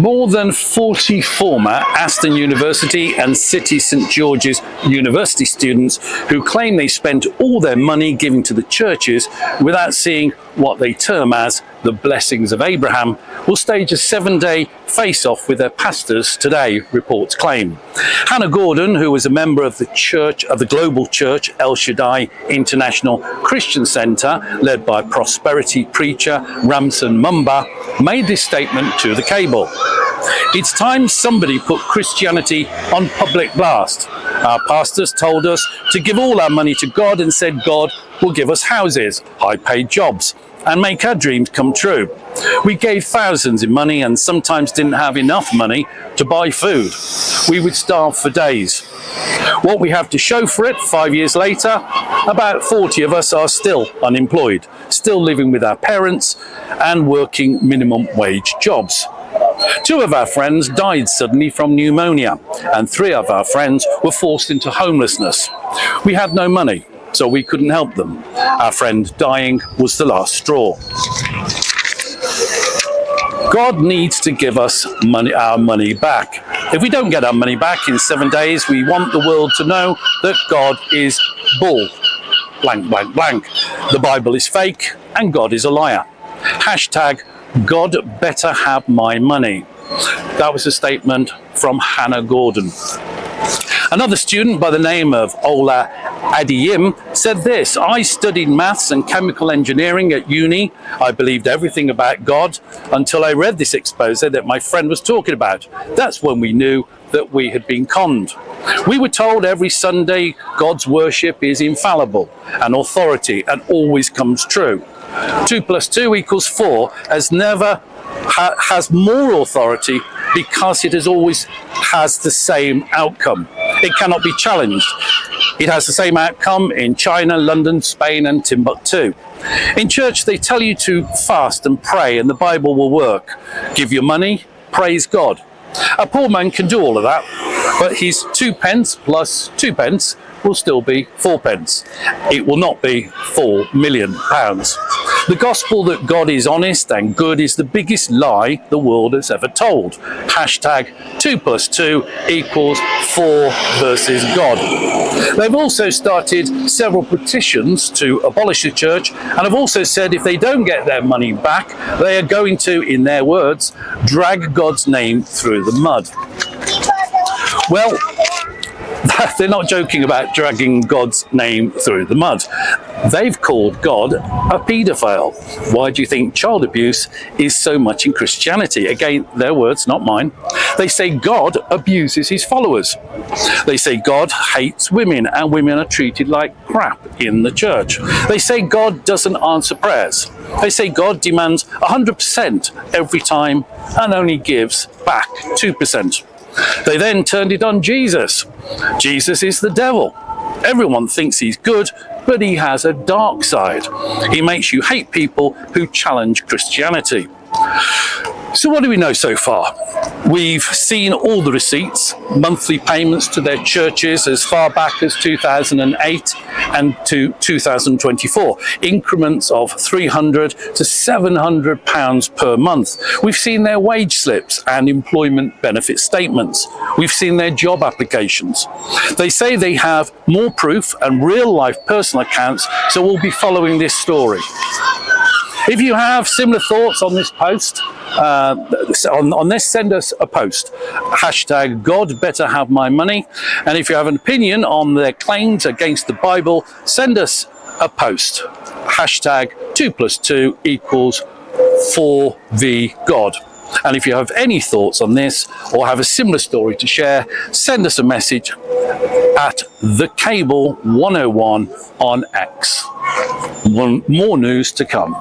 More than 40 former Aston University and City St George's University students who claim they spent all their money giving to the churches without seeing what they term as the blessings of Abraham will stage a 7-day face-off with their pastors today, reports claim. Hannah Gordon, who was a member of the global church El Shaddai International Christian Centre, led by prosperity preacher Ramson Mumba, made this statement to the cable. It's time somebody put Christianity on public blast. Our pastors told us to give all our money to God and said God will give us houses, high-paid jobs, and make our dreams come true. We gave thousands in money and sometimes didn't have enough money to buy food. We would starve for days. What we have to show for it 5 years later, about 40 of us are still unemployed, still living with our parents and working minimum wage jobs. 2 of our friends died suddenly from pneumonia, and 3 of our friends were forced into homelessness. We had no money, so we couldn't help them. Our friend dying was the last straw. God needs to give us our money back. If we don't get our money back in 7 days, we want the world to know that God is bull, blank, blank, blank. The Bible is fake and God is a liar. Hashtag God better have my money. That was a statement from Hannah Gordon. Another student by the name of Ola Adiyim said this: I studied maths and chemical engineering at uni. I believed everything about God until I read this expose that my friend was talking about. That's when we knew that we had been conned. We were told every Sunday God's worship is infallible and authority and always comes true. 2 + 2 = 4 has more authority because it has the same outcome. It cannot be challenged. It has the same outcome in China, London, Spain and Timbuktu. In church they tell you to fast and pray and the Bible will work. Give your money, praise God. A poor man can do all of that, but his 2 pence plus 2 pence will still be 4 pence. It will not be £4 million. The gospel that God is honest and good is the biggest lie the world has ever told. Hashtag 2 + 2 = 4 versus God. They've also started several petitions to abolish the church and have also said if they don't get their money back, they are going to, in their words, drag God's name through the mud. Well, they're not joking about dragging God's name through the mud. They've called God a paedophile. Why do you think child abuse is so much in Christianity? Again, their words, not mine. They say God abuses his followers. They say God hates women and women are treated like crap in the church. They say God doesn't answer prayers. They say God demands 100% every time and only gives back 2%. They then turned it on Jesus. Jesus is the devil. Everyone thinks he's good, but he has a dark side. He makes you hate people who challenge Christianity. So what do we know so far? We've seen all the receipts, monthly payments to their churches as far back as 2008 and to 2024, increments of £300 to £700 per month. We've seen their wage slips and employment benefit statements. We've seen their job applications. They say they have more proof and real-life personal accounts, so we'll be following this story. If you have similar thoughts on this post, on this, send us a post. Hashtag God better have my money. And if you have an opinion on their claims against the Bible, send us a post. Hashtag 2 + 2 = 4v God. And if you have any thoughts on this or have a similar story to share, send us a message at thecable101 on X. More news to come.